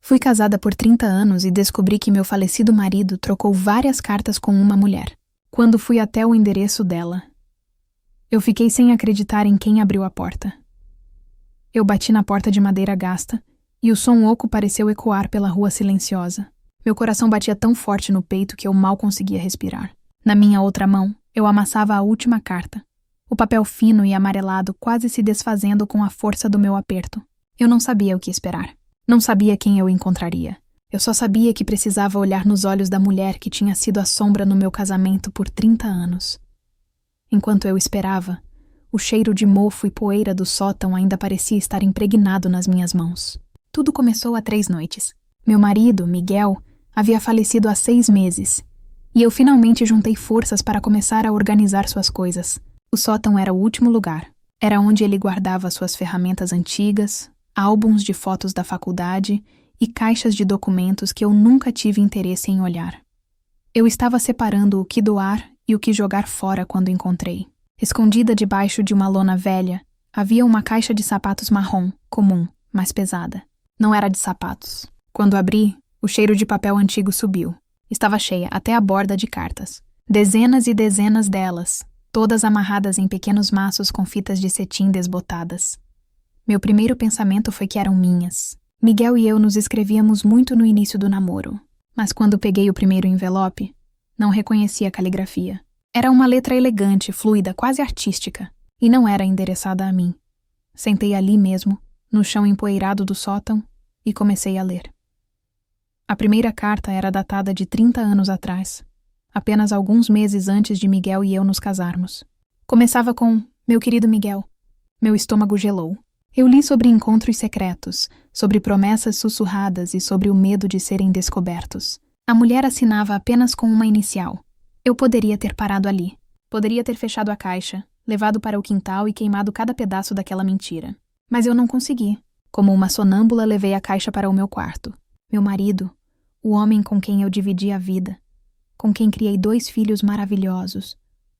Fui casada por 30 anos e descobri que meu falecido marido trocou várias cartas com uma mulher. Quando fui até o endereço dela, eu fiquei sem acreditar em quem abriu a porta. Eu bati na porta de madeira gasta e o som oco pareceu ecoar pela rua silenciosa. Meu coração batia tão forte no peito que eu mal conseguia respirar. Na minha outra mão, eu amassava a última carta. O papel fino e amarelado quase se desfazendo com a força do meu aperto. Eu não sabia o que esperar. Não sabia quem eu encontraria. Eu só sabia que precisava olhar nos olhos da mulher que tinha sido a sombra no meu casamento por 30 anos. Enquanto eu esperava, o cheiro de mofo e poeira do sótão ainda parecia estar impregnado nas minhas mãos. Tudo começou há 3 noites. Meu marido, Miguel, havia falecido há 6 meses, e eu finalmente juntei forças para começar a organizar suas coisas. O sótão era o último lugar. Era onde ele guardava suas ferramentas antigas, álbuns de fotos da faculdade e caixas de documentos que eu nunca tive interesse em olhar. Eu estava separando o que doar e o que jogar fora quando encontrei. Escondida debaixo de uma lona velha, havia uma caixa de sapatos marrom, comum, mas pesada. Não era de sapatos. Quando abri, o cheiro de papel antigo subiu. Estava cheia até a borda de cartas. Dezenas e dezenas delas, todas amarradas em pequenos maços com fitas de cetim desbotadas. Meu primeiro pensamento foi que eram minhas. Miguel e eu nos escrevíamos muito no início do namoro, mas quando peguei o primeiro envelope, não reconheci a caligrafia. Era uma letra elegante, fluida, quase artística, e não era endereçada a mim. Sentei ali mesmo, no chão empoeirado do sótão, e comecei a ler. A primeira carta era datada de 30 anos atrás, apenas alguns meses antes de Miguel e eu nos casarmos. Começava com: meu querido Miguel. Meu estômago gelou. Eu li sobre encontros secretos, sobre promessas sussurradas e sobre o medo de serem descobertos. A mulher assinava apenas com uma inicial. Eu poderia ter parado ali. Poderia ter fechado a caixa, levado para o quintal e queimado cada pedaço daquela mentira. Mas eu não consegui. Como uma sonâmbula, levei a caixa para o meu quarto. Meu marido, o homem com quem eu dividi a vida, com quem criei 2 filhos maravilhosos,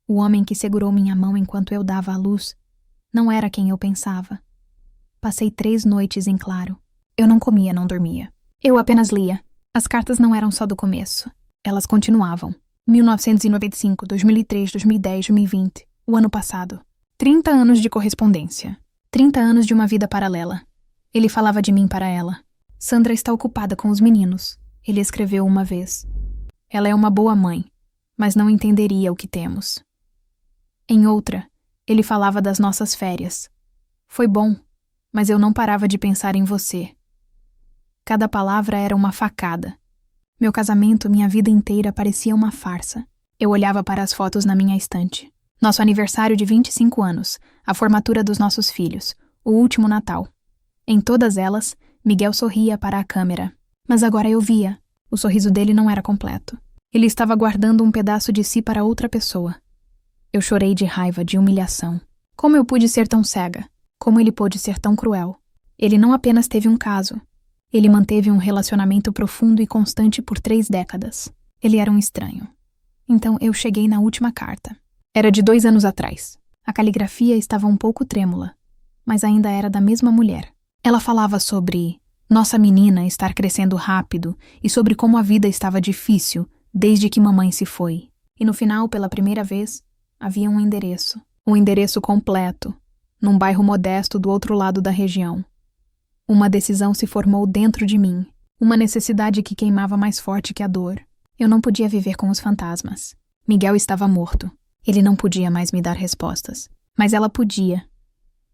o homem que segurou minha mão enquanto eu dava à luz, não era quem eu pensava. Passei 3 noites em claro. Eu não comia, não dormia. Eu apenas lia. As cartas não eram só do começo. Elas continuavam. 1995, 2003, 2010, 2020. O ano passado. 30 anos de correspondência. 30 anos de uma vida paralela. Ele falava de mim para ela. Sandra está ocupada com os meninos. Ele escreveu uma vez. Ela é uma boa mãe, mas não entenderia o que temos. Em outra, ele falava das nossas férias. Foi bom, mas eu não parava de pensar em você. Cada palavra era uma facada. Meu casamento, minha vida inteira parecia uma farsa. Eu olhava para as fotos na minha estante. Nosso aniversário de 25 anos, a formatura dos nossos filhos, o último Natal. Em todas elas, Miguel sorria para a câmera. Mas agora eu via. O sorriso dele não era completo. Ele estava guardando um pedaço de si para outra pessoa. Eu chorei de raiva, de humilhação. Como eu pude ser tão cega? Como ele pôde ser tão cruel? Ele não apenas teve um caso. Ele manteve um relacionamento profundo e constante por 3 décadas. Ele era um estranho. Então eu cheguei na última carta. Era de 2 anos atrás. A caligrafia estava um pouco trêmula, mas ainda era da mesma mulher. Ela falava sobre nossa menina estar crescendo rápido e sobre como a vida estava difícil desde que mamãe se foi. E no final, pela primeira vez, havia um endereço. Um endereço completo, num bairro modesto do outro lado da região. Uma decisão se formou dentro de mim, uma necessidade que queimava mais forte que a dor. Eu não podia viver com os fantasmas. Miguel estava morto. Ele não podia mais me dar respostas. Mas ela podia.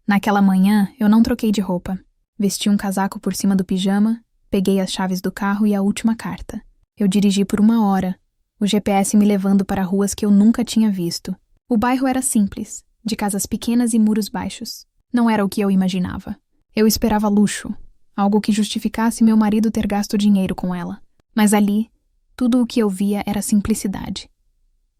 Naquela manhã, eu não troquei de roupa. Vesti um casaco por cima do pijama, peguei as chaves do carro e a última carta. Eu dirigi por 1 hora, o GPS me levando para ruas que eu nunca tinha visto. O bairro era simples, de casas pequenas e muros baixos. Não era o que eu imaginava. Eu esperava luxo, algo que justificasse meu marido ter gasto dinheiro com ela. Mas ali, tudo o que eu via era simplicidade.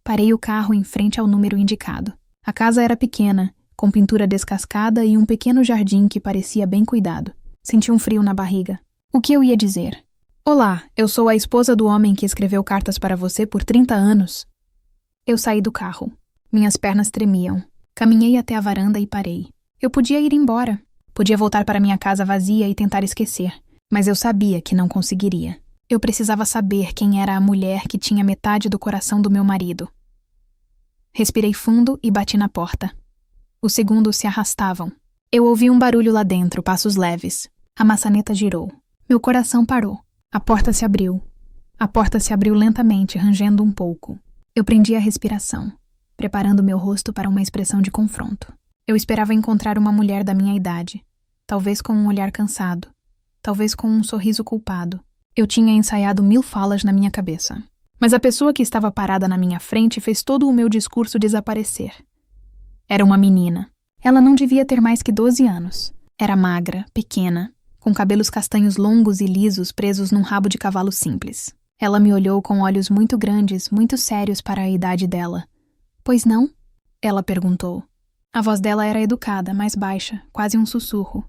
Parei o carro em frente ao número indicado. A casa era pequena, com pintura descascada e um pequeno jardim que parecia bem cuidado. Senti um frio na barriga. O que eu ia dizer? Olá, eu sou a esposa do homem que escreveu cartas para você por 30 anos. Eu saí do carro. Minhas pernas tremiam. Caminhei até a varanda e parei. Eu podia ir embora. Podia voltar para minha casa vazia e tentar esquecer. Mas eu sabia que não conseguiria. Eu precisava saber quem era a mulher que tinha metade do coração do meu marido. Respirei fundo e bati na porta. Os segundos se arrastavam. Eu ouvi um barulho lá dentro, passos leves. A maçaneta girou. Meu coração parou. A porta se abriu. A porta se abriu lentamente, rangendo um pouco. Eu prendi a respiração, preparando meu rosto para uma expressão de confronto. Eu esperava encontrar uma mulher da minha idade, talvez com um olhar cansado, talvez com um sorriso culpado. Eu tinha ensaiado 1000 falas na minha cabeça. Mas a pessoa que estava parada na minha frente fez todo o meu discurso desaparecer. Era uma menina. Ela não devia ter mais que 12 anos. Era magra, pequena, com cabelos castanhos longos e lisos presos num rabo de cavalo simples. Ela me olhou com olhos muito grandes, muito sérios para a idade dela. Pois não? Ela perguntou. A voz dela era educada, mais baixa, quase um sussurro.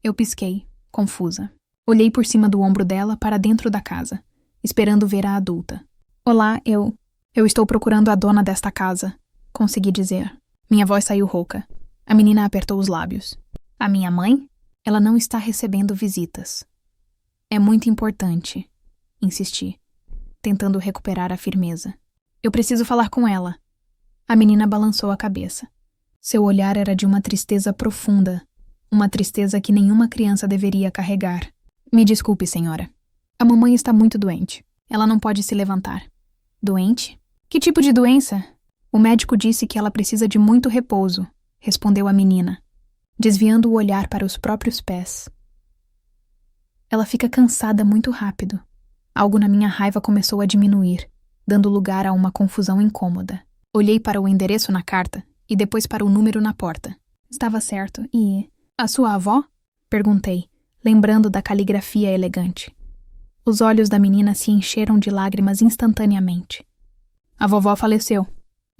Eu pisquei, confusa. Olhei por cima do ombro dela para dentro da casa, esperando ver a adulta. Olá, eu estou procurando a dona desta casa, consegui dizer. Minha voz saiu rouca. A menina apertou os lábios. A minha mãe? Ela não está recebendo visitas. É muito importante, insisti, tentando recuperar a firmeza. Eu preciso falar com ela. A menina balançou a cabeça. Seu olhar era de uma tristeza profunda, uma tristeza que nenhuma criança deveria carregar. Me desculpe, senhora. A mamãe está muito doente. Ela não pode se levantar. Doente? Que tipo de doença? O médico disse que ela precisa de muito repouso, respondeu a menina, desviando o olhar para os próprios pés. Ela fica cansada muito rápido. Algo na minha raiva começou a diminuir, dando lugar a uma confusão incômoda. Olhei para o endereço na carta e depois para o número na porta. Estava certo. E... a sua avó? Perguntei, lembrando da caligrafia elegante. Os olhos da menina se encheram de lágrimas instantaneamente. A vovó faleceu.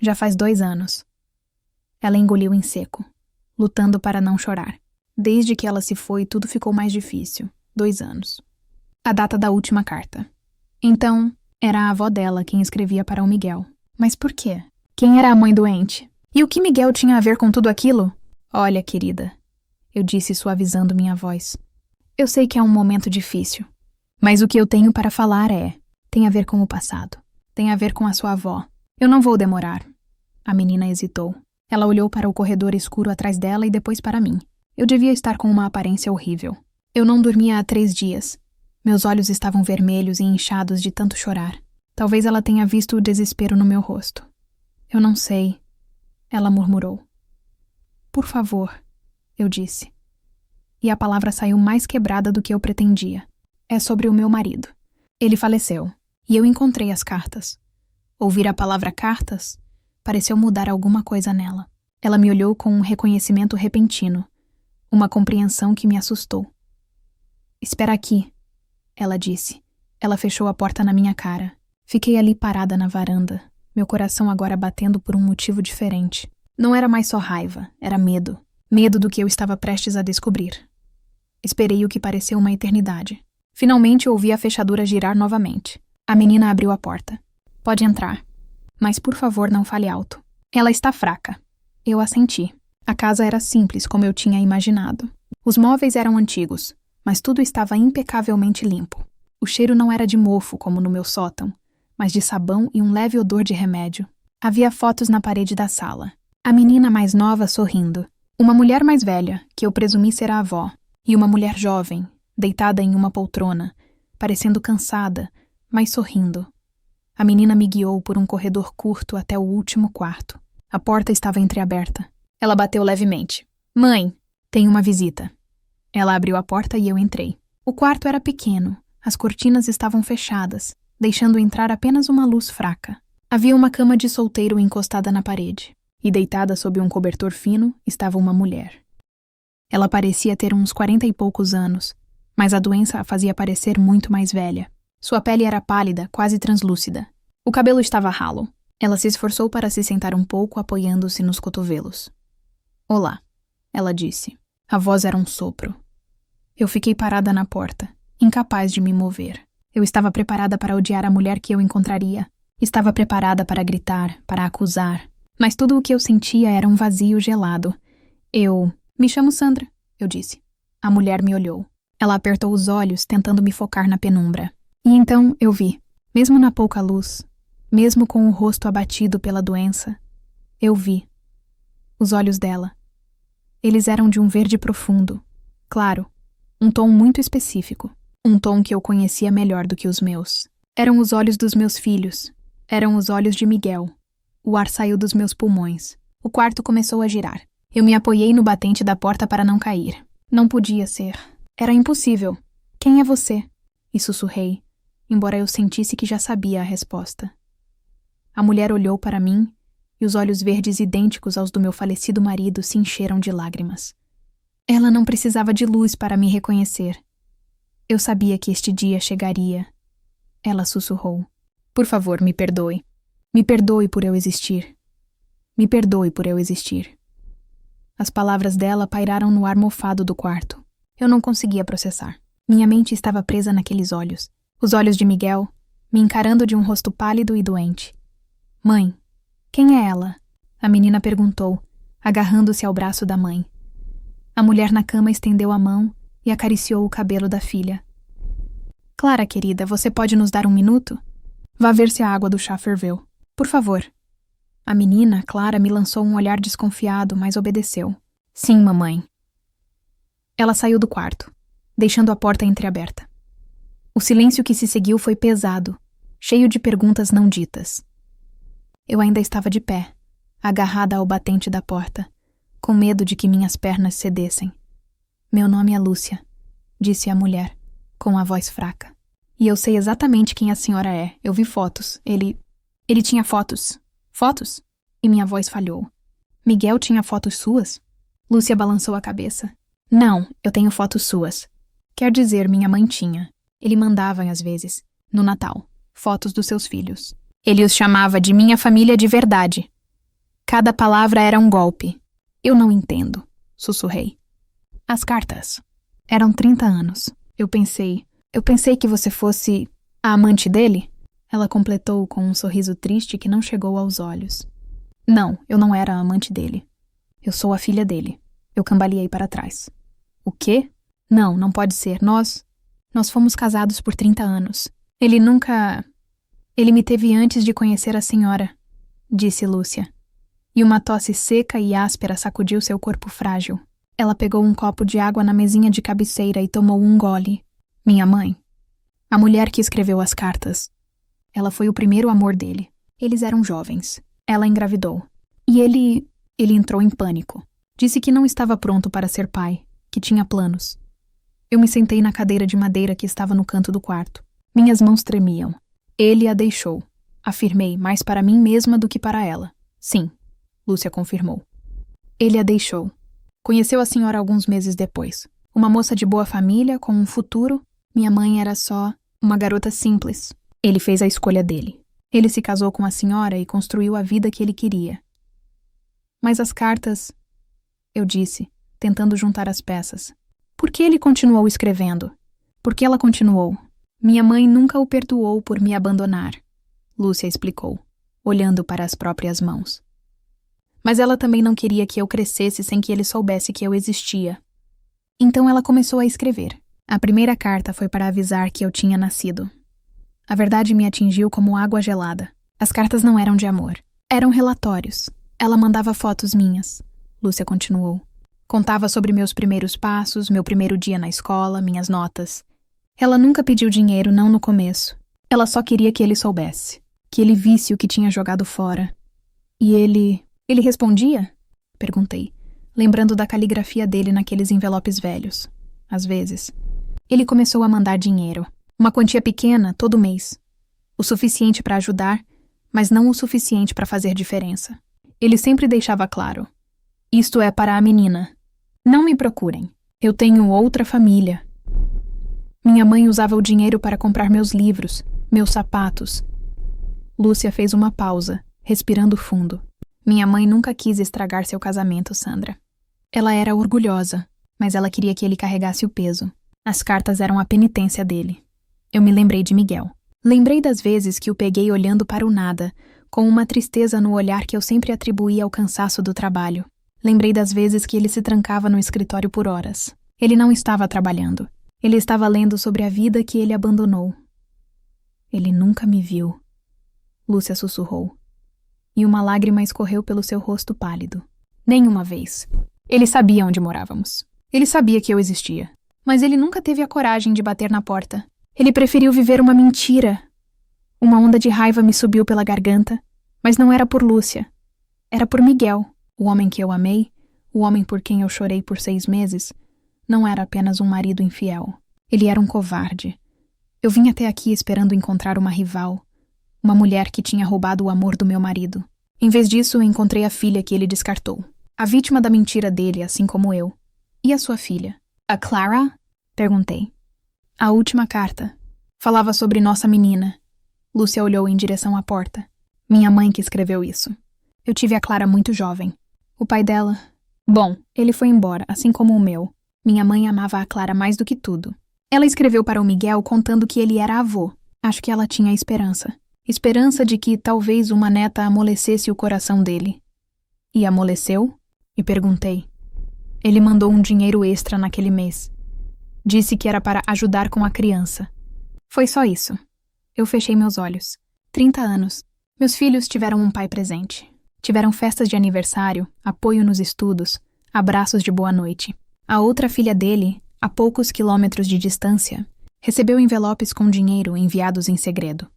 Já faz 2 anos. Ela engoliu em seco, lutando para não chorar. Desde que ela se foi, tudo ficou mais difícil. 2 anos. A data da última carta. Então, era a avó dela quem escrevia para o Miguel. Mas por quê? Quem era a mãe doente? E o que Miguel tinha a ver com tudo aquilo? Olha, querida, eu disse suavizando minha voz. Eu sei que é um momento difícil, mas o que eu tenho para falar tem a ver com o passado. Tem a ver com a sua avó. Eu não vou demorar. A menina hesitou. Ela olhou para o corredor escuro atrás dela e depois para mim. Eu devia estar com uma aparência horrível. Eu não dormia há 3 dias. Meus olhos estavam vermelhos e inchados de tanto chorar. Talvez ela tenha visto o desespero no meu rosto. Eu não sei. Ela murmurou. Por favor, eu disse. E a palavra saiu mais quebrada do que eu pretendia. É sobre o meu marido. Ele faleceu, e eu encontrei as cartas. Ouvir a palavra cartas pareceu mudar alguma coisa nela. Ela me olhou com um reconhecimento repentino, uma compreensão que me assustou. Espera aqui, ela disse. Ela fechou a porta na minha cara. Fiquei ali parada na varanda, meu coração agora batendo por um motivo diferente. Não era mais só raiva, era medo. Medo do que eu estava prestes a descobrir. Esperei o que pareceu uma eternidade. Finalmente ouvi a fechadura girar novamente. A menina abriu a porta. Pode entrar. Mas por favor não fale alto. Ela está fraca. Eu assenti. A casa era simples como eu tinha imaginado. Os móveis eram antigos, mas tudo estava impecavelmente limpo. O cheiro não era de mofo como no meu sótão, mas de sabão e um leve odor de remédio. Havia fotos na parede da sala. A menina mais nova sorrindo. Uma mulher mais velha, que eu presumi ser a avó, e uma mulher jovem, deitada em uma poltrona, parecendo cansada, mas sorrindo. A menina me guiou por um corredor curto até o último quarto. A porta estava entreaberta. Ela bateu levemente. Mãe, tem uma visita. Ela abriu a porta e eu entrei. O quarto era pequeno. As cortinas estavam fechadas, deixando entrar apenas uma luz fraca. Havia uma cama de solteiro encostada na parede, e deitada sob um cobertor fino estava uma mulher. Ela parecia ter uns 40 e poucos anos, mas a doença a fazia parecer muito mais velha. Sua pele era pálida, quase translúcida. O cabelo estava ralo. Ela se esforçou para se sentar um pouco, apoiando-se nos cotovelos. Olá, ela disse. A voz era um sopro. Eu fiquei parada na porta, incapaz de me mover. Eu estava preparada para odiar a mulher que eu encontraria. Estava preparada para gritar, para acusar. Mas tudo o que eu sentia era um vazio gelado. Me chamo Sandra, eu disse. A mulher me olhou. Ela apertou os olhos, tentando me focar na penumbra. E então eu vi, mesmo na pouca luz, mesmo com o rosto abatido pela doença, eu vi os olhos dela. Eles eram de um verde profundo, claro, um tom muito específico, um tom que eu conhecia melhor do que os meus. Eram os olhos dos meus filhos, eram os olhos de Miguel. O ar saiu dos meus pulmões. O quarto começou a girar. Eu me apoiei no batente da porta para não cair. Não podia ser. Era impossível. Quem é você? E sussurrei, embora eu sentisse que já sabia a resposta. A mulher olhou para mim e os olhos verdes idênticos aos do meu falecido marido se encheram de lágrimas. Ela não precisava de luz para me reconhecer. Eu sabia que este dia chegaria. Ela sussurrou. Por favor, me perdoe. Me perdoe por eu existir. Me perdoe por eu existir. As palavras dela pairaram no ar mofado do quarto. Eu não conseguia processar. Minha mente estava presa naqueles olhos. Os olhos de Miguel, me encarando de um rosto pálido e doente. Mãe, quem é ela? A menina perguntou, agarrando-se ao braço da mãe. A mulher na cama estendeu a mão e acariciou o cabelo da filha. Clara, querida, você pode nos dar um minuto? Vá ver se a água do chá ferveu. Por favor. A menina, Clara, me lançou um olhar desconfiado, mas obedeceu. Sim, mamãe. Ela saiu do quarto, deixando a porta entreaberta. O silêncio que se seguiu foi pesado, cheio de perguntas não ditas. Eu ainda estava de pé, agarrada ao batente da porta, com medo de que minhas pernas cedessem. Meu nome é Lúcia, disse a mulher, com a voz fraca. E eu sei exatamente quem a senhora é. Eu vi fotos. Ele tinha fotos. Fotos? E minha voz falhou. Miguel tinha fotos suas? Lúcia balançou a cabeça. Não, eu tenho fotos suas. Quer dizer, minha mãe tinha. Ele mandava, às vezes, no Natal, fotos dos seus filhos. Ele os chamava de minha família de verdade. Cada palavra era um golpe. Eu não entendo, sussurrei. As cartas. Eram 30 anos. Eu pensei que você fosse a amante dele? Ela completou com um sorriso triste que não chegou aos olhos. Não, eu não era a amante dele. Eu sou a filha dele. Eu cambaleei para trás. O quê? Não, não pode ser. Nós fomos casados por 30 anos. Ele me teve antes de conhecer a senhora, disse Lúcia. E uma tosse seca e áspera sacudiu seu corpo frágil. Ela pegou um copo de água na mesinha de cabeceira e tomou um gole. Minha mãe. A mulher que escreveu as cartas. Ela foi o primeiro amor dele. Eles eram jovens. Ela engravidou. E ele entrou em pânico. Disse que não estava pronto para ser pai, que tinha planos. Eu me sentei na cadeira de madeira que estava no canto do quarto. Minhas mãos tremiam. Ele a deixou. Afirmei, mais para mim mesma do que para ela. Sim, Lúcia confirmou. Ele a deixou. Conheceu a senhora alguns meses depois. Uma moça de boa família, com um futuro. Minha mãe era só uma garota simples. Ele fez a escolha dele. Ele se casou com a senhora e construiu a vida que ele queria. Mas as cartas... Eu disse, tentando juntar as peças. Por que ele continuou escrevendo? Por que ela continuou? Minha mãe nunca o perdoou por me abandonar, Lúcia explicou, olhando para as próprias mãos. Mas ela também não queria que eu crescesse sem que ele soubesse que eu existia. Então ela começou a escrever. A primeira carta foi para avisar que eu tinha nascido. A verdade me atingiu como água gelada. As cartas não eram de amor. Eram relatórios. Ela mandava fotos minhas. Lúcia continuou. Contava sobre meus primeiros passos, meu primeiro dia na escola, minhas notas. Ela nunca pediu dinheiro, não no começo. Ela só queria que ele soubesse. Que ele visse o que tinha jogado fora. E ele... Ele respondia? Perguntei, lembrando da caligrafia dele naqueles envelopes velhos. Às vezes. Ele começou a mandar dinheiro. Uma quantia pequena, todo mês. O suficiente para ajudar, mas não o suficiente para fazer diferença. Ele sempre deixava claro. Isto é para a menina. Não me procurem. Eu tenho outra família. Minha mãe usava o dinheiro para comprar meus livros, meus sapatos. Lúcia fez uma pausa, respirando fundo. Minha mãe nunca quis estragar seu casamento, Sandra. Ela era orgulhosa, mas ela queria que ele carregasse o peso. As cartas eram a penitência dele. Eu me lembrei de Miguel. Lembrei das vezes que o peguei olhando para o nada, com uma tristeza no olhar que eu sempre atribuía ao cansaço do trabalho. Lembrei das vezes que ele se trancava no escritório por horas. Ele não estava trabalhando. Ele estava lendo sobre a vida que ele abandonou. Ele nunca me viu, Lúcia sussurrou, e uma lágrima escorreu pelo seu rosto pálido. Nenhuma vez. Ele sabia onde morávamos. Ele sabia que eu existia. Mas ele nunca teve a coragem de bater na porta. Ele preferiu viver uma mentira. Uma onda de raiva me subiu pela garganta, mas não era por Lúcia. Era por Miguel, o homem que eu amei, o homem por quem eu chorei por 6 meses. Não era apenas um marido infiel. Ele era um covarde. Eu vim até aqui esperando encontrar uma rival, uma mulher que tinha roubado o amor do meu marido. Em vez disso, encontrei a filha que ele descartou. A vítima da mentira dele, assim como eu. E a sua filha? A Clara? Perguntei. A última carta. Falava sobre nossa menina. Lúcia olhou em direção à porta. Minha mãe que escreveu isso. Eu tive a Clara muito jovem. O pai dela... Bom, ele foi embora, assim como o meu. Minha mãe amava a Clara mais do que tudo. Ela escreveu para o Miguel contando que ele era avô. Acho que ela tinha esperança. Esperança de que talvez uma neta amolecesse o coração dele. E amoleceu? E perguntei. Ele mandou um dinheiro extra naquele mês. Disse que era para ajudar com a criança. Foi só isso. Eu fechei meus olhos. 30 anos. Meus filhos tiveram um pai presente. Tiveram festas de aniversário, apoio nos estudos, abraços de boa noite. A outra filha dele, a poucos quilômetros de distância, recebeu envelopes com dinheiro enviados em segredo.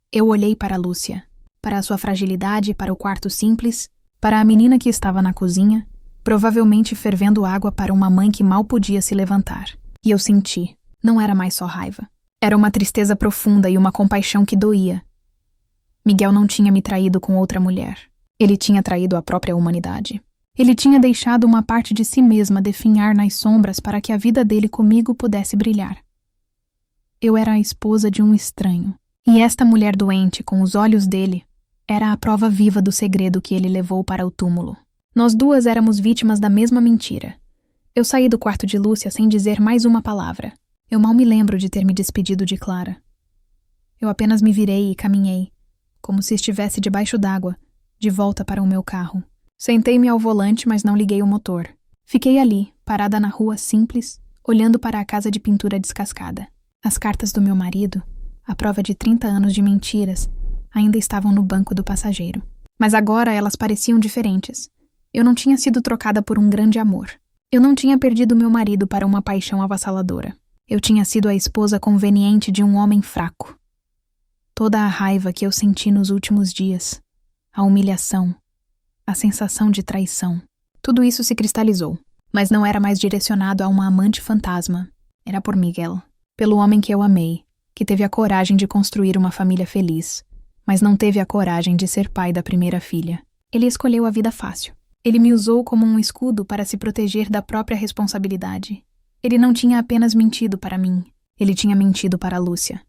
Eu olhei para Lúcia, para a sua fragilidade, para o quarto simples, para a menina que estava na cozinha, provavelmente fervendo água para uma mãe que mal podia se levantar. E eu senti, não era mais só raiva. Era uma tristeza profunda e uma compaixão que doía. Miguel não tinha me traído com outra mulher. Ele tinha traído a própria humanidade. Ele tinha deixado uma parte de si mesma definhar nas sombras para que a vida dele comigo pudesse brilhar. Eu era a esposa de um estranho. E esta mulher doente, com os olhos dele, era a prova viva do segredo que ele levou para o túmulo. Nós duas éramos vítimas da mesma mentira. Eu saí do quarto de Lúcia sem dizer mais uma palavra. Eu mal me lembro de ter me despedido de Clara. Eu apenas me virei e caminhei, como se estivesse debaixo d'água, de volta para o meu carro. Sentei-me ao volante, mas não liguei o motor. Fiquei ali, parada na rua simples, olhando para a casa de pintura descascada. As cartas do meu marido, a prova de 30 anos de mentiras, ainda estavam no banco do passageiro. Mas agora elas pareciam diferentes. Eu não tinha sido trocada por um grande amor. Eu não tinha perdido meu marido para uma paixão avassaladora. Eu tinha sido a esposa conveniente de um homem fraco. Toda a raiva que eu senti nos últimos dias, a humilhação, a sensação de traição, tudo isso se cristalizou, mas não era mais direcionado a uma amante fantasma. Era por Miguel, pelo homem que eu amei, que teve a coragem de construir uma família feliz, mas não teve a coragem de ser pai da primeira filha. Ele escolheu a vida fácil. Ele me usou como um escudo para se proteger da própria responsabilidade. Ele não tinha apenas mentido para mim, ele tinha mentido para Lúcia.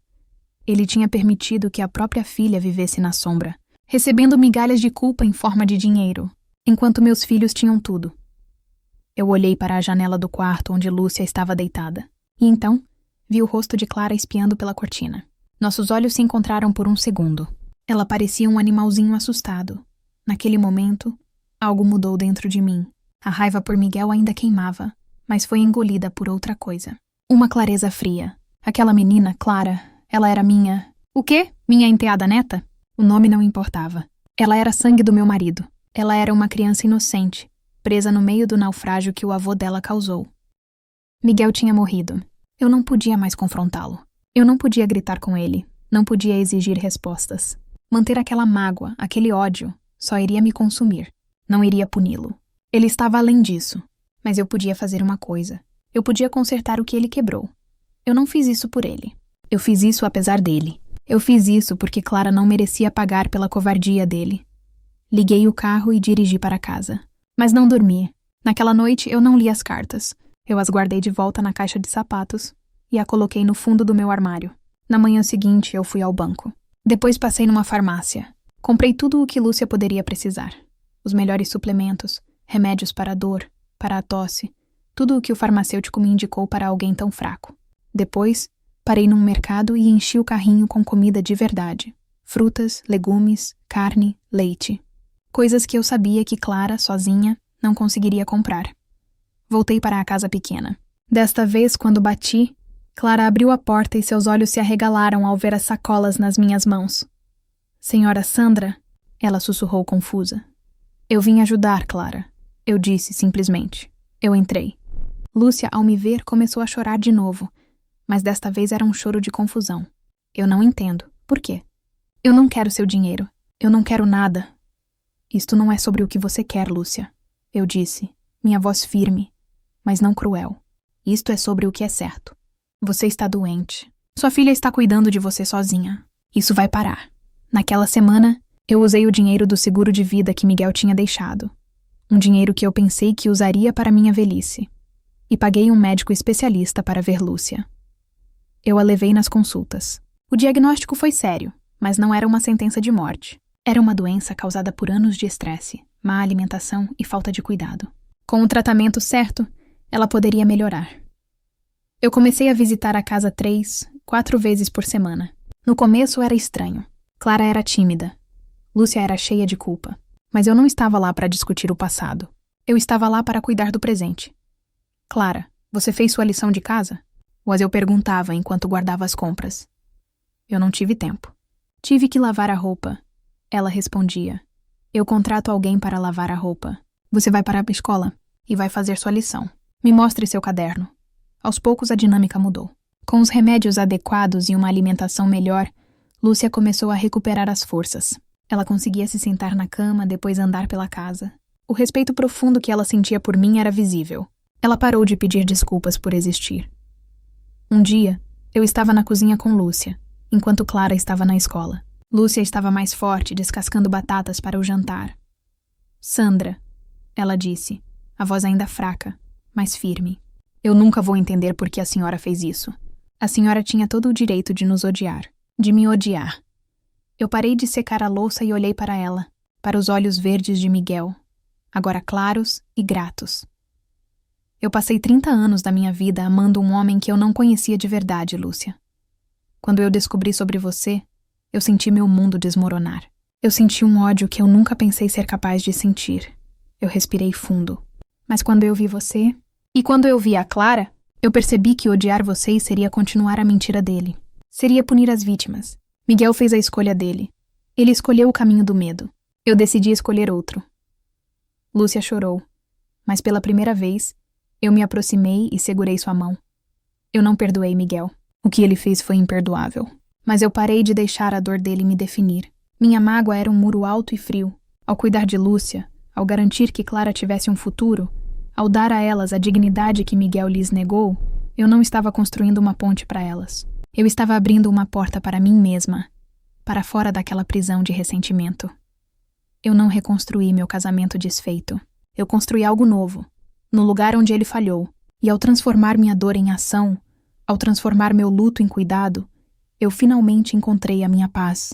Ele tinha permitido que a própria filha vivesse na sombra, recebendo migalhas de culpa em forma de dinheiro, enquanto meus filhos tinham tudo. Eu olhei para a janela do quarto onde Lúcia estava deitada, e então vi o rosto de Clara espiando pela cortina. Nossos olhos se encontraram por um segundo. Ela parecia um animalzinho assustado. Naquele momento, algo mudou dentro de mim. A raiva por Miguel ainda queimava, mas foi engolida por outra coisa. Uma clareza fria. Aquela menina, Clara, ela era minha... O quê? Minha enteada neta? O nome não importava. Ela era sangue do meu marido. Ela era uma criança inocente, presa no meio do naufrágio que o avô dela causou. Miguel tinha morrido. Eu não podia mais confrontá-lo. Eu não podia gritar com ele. Não podia exigir respostas. Manter aquela mágoa, aquele ódio, só iria me consumir. Não iria puni-lo. Ele estava além disso. Mas eu podia fazer uma coisa. Eu podia consertar o que ele quebrou. Eu não fiz isso por ele. Eu fiz isso apesar dele. Eu fiz isso porque Clara não merecia pagar pela covardia dele. Liguei o carro e dirigi para casa. Mas não dormi. Naquela noite eu não li as cartas. Eu as guardei de volta na caixa de sapatos e a coloquei no fundo do meu armário. Na manhã seguinte eu fui ao banco. Depois passei numa farmácia. Comprei tudo o que Lúcia poderia precisar. Os melhores suplementos, remédios para a dor, para a tosse, tudo o que o farmacêutico me indicou para alguém tão fraco. Depois, parei num mercado e enchi o carrinho com comida de verdade. Frutas, legumes, carne, leite. Coisas que eu sabia que Clara, sozinha, não conseguiria comprar. Voltei para a casa pequena. Desta vez, quando bati, Clara abriu a porta e seus olhos se arregalaram ao ver as sacolas nas minhas mãos. Senhora Sandra, ela sussurrou confusa. Eu vim ajudar, Clara. Eu disse simplesmente. Eu entrei. Lúcia, ao me ver, começou a chorar de novo, mas desta vez era um choro de confusão. Eu não entendo. Por quê? Eu não quero seu dinheiro. Eu não quero nada. Isto não é sobre o que você quer, Lúcia. Eu disse, minha voz firme, mas não cruel. Isto é sobre o que é certo. Você está doente. Sua filha está cuidando de você sozinha. Isso vai parar. Naquela semana, eu usei o dinheiro do seguro de vida que Miguel tinha deixado. Um dinheiro que eu pensei que usaria para minha velhice. E paguei um médico especialista para ver Lúcia. Eu a levei nas consultas. O diagnóstico foi sério, mas não era uma sentença de morte. Era uma doença causada por anos de estresse, má alimentação e falta de cuidado. Com o tratamento certo, ela poderia melhorar. Eu comecei a visitar a casa 3, 4 vezes por semana. No começo era estranho. Clara era tímida. Lúcia era cheia de culpa. Mas eu não estava lá para discutir o passado. Eu estava lá para cuidar do presente. Clara, você fez sua lição de casa? Mas eu perguntava enquanto guardava as compras. Eu não tive tempo. Tive que lavar a roupa. Ela respondia. Eu contrato alguém para lavar a roupa. Você vai para a escola e vai fazer sua lição. Me mostre seu caderno. Aos poucos a dinâmica mudou. Com os remédios adequados e uma alimentação melhor, Lúcia começou a recuperar as forças. Ela conseguia se sentar na cama, depois andar pela casa. O respeito profundo que ela sentia por mim era visível. Ela parou de pedir desculpas por existir. Um dia, eu estava na cozinha com Lúcia, enquanto Clara estava na escola. Lúcia estava mais forte, descascando batatas para o jantar. Sandra, ela disse, a voz ainda fraca, mas firme. Eu nunca vou entender por que a senhora fez isso. A senhora tinha todo o direito de nos odiar, de me odiar. Eu parei de secar a louça e olhei para ela, para os olhos verdes de Miguel, agora claros e gratos. Eu passei 30 anos da minha vida amando um homem que eu não conhecia de verdade, Lúcia. Quando eu descobri sobre você, eu senti meu mundo desmoronar. Eu senti um ódio que eu nunca pensei ser capaz de sentir. Eu respirei fundo. Mas quando eu vi você, e quando eu vi a Clara, eu percebi que odiar vocês seria continuar a mentira dele. Seria punir as vítimas. Miguel fez a escolha dele. Ele escolheu o caminho do medo. Eu decidi escolher outro. Lúcia chorou. Mas pela primeira vez, eu me aproximei e segurei sua mão. Eu não perdoei Miguel. O que ele fez foi imperdoável. Mas eu parei de deixar a dor dele me definir. Minha mágoa era um muro alto e frio. Ao cuidar de Lúcia, ao garantir que Clara tivesse um futuro, ao dar a elas a dignidade que Miguel lhes negou, eu não estava construindo uma ponte para elas. Eu estava abrindo uma porta para mim mesma, para fora daquela prisão de ressentimento. Eu não reconstruí meu casamento desfeito. Eu construí algo novo, no lugar onde ele falhou. E ao transformar minha dor em ação, ao transformar meu luto em cuidado, eu finalmente encontrei a minha paz.